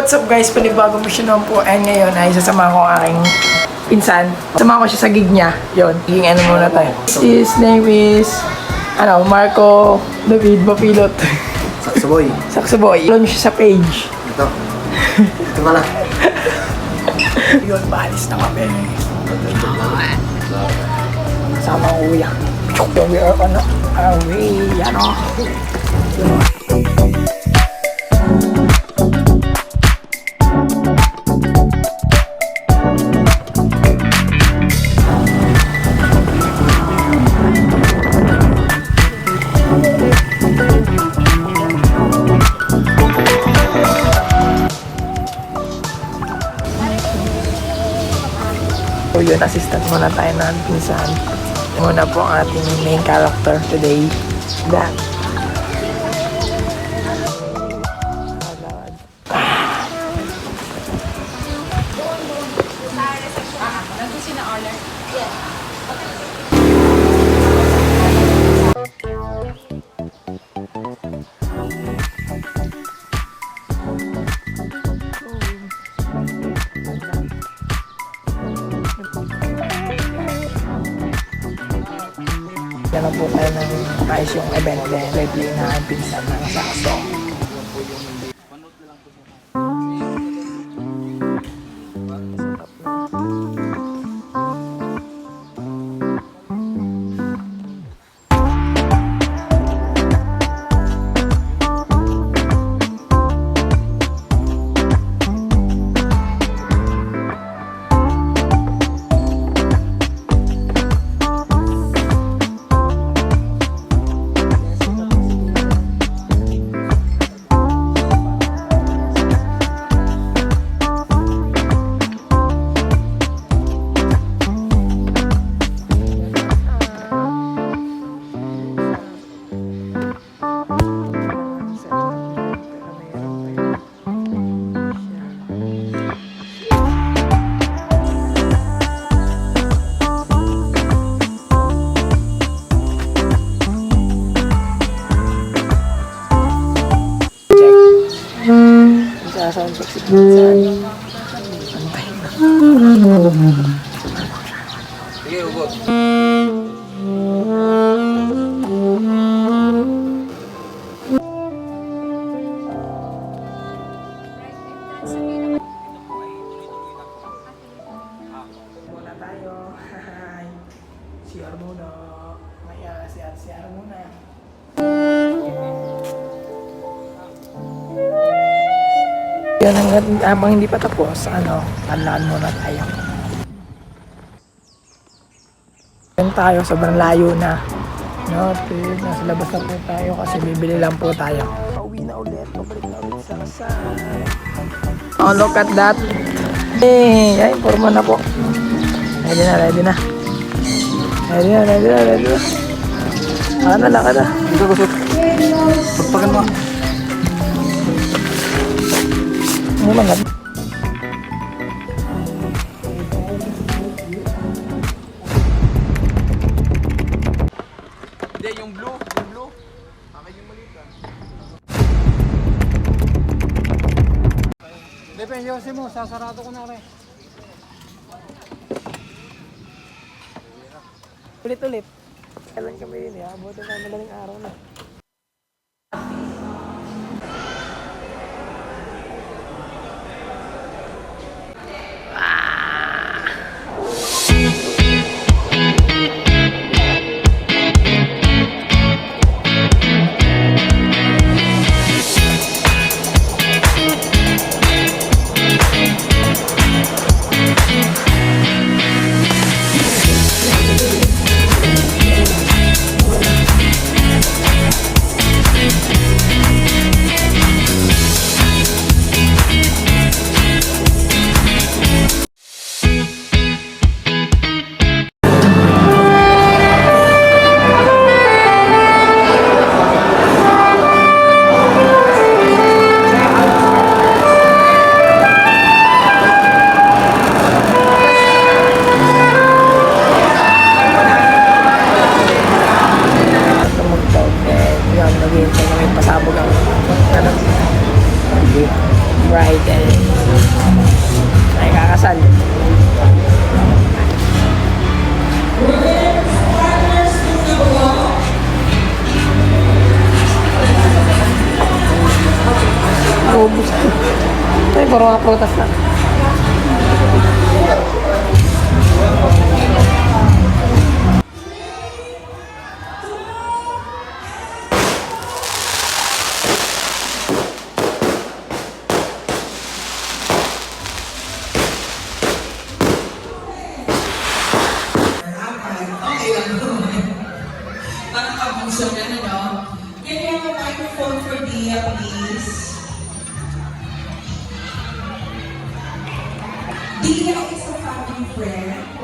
what's up guys? Panibagong mission naman po. And ngayon ay sasama ko ang aking pinsan. Sasama ko siya sa gig niya. Yun, giging ano muna tayo. His name is, Marco David Bapilot. Saksaboy. Saksaboy. Follow niyo siya sa page. Ito. Ito pala. Yun, paalis na kami. Kasama ang uya. We are on our way, So yun, assistant muna tayo ng pinsan. Muna po ang ating main character today. That. Yan po tayo ng ayos yung event din. Replay na ang pinsan ng sakso. Sound check si pinsan. Antay na. Sige, ubot. Muna tayo. Hi. CR muna. Maya, CR muna. Yan, habang hindi pa tapos, talaan muna tayo. Yan tayo, sobrang layo na. Nasa labas na po tayo kasi bibili lang po tayo. Pauwi na ulit, pabalik na ulit sa kasal. Oh, look at that. Ay, forma na po. Ready na. Laka na. Dito ko sut. Pagpakan mo. Ano lang yan? Hindi, yung blue. Akin yung maliit ah. Depende yosi mo, sasarado ko na rin. Ulit. Kailan kami yun eh. Abutin na madaling araw na. Ay, kakasal. Ubus. Ay, puro mga prutas na. Parang abuso na, no? Can you have a microphone for Dia, please? Dia is a family friend.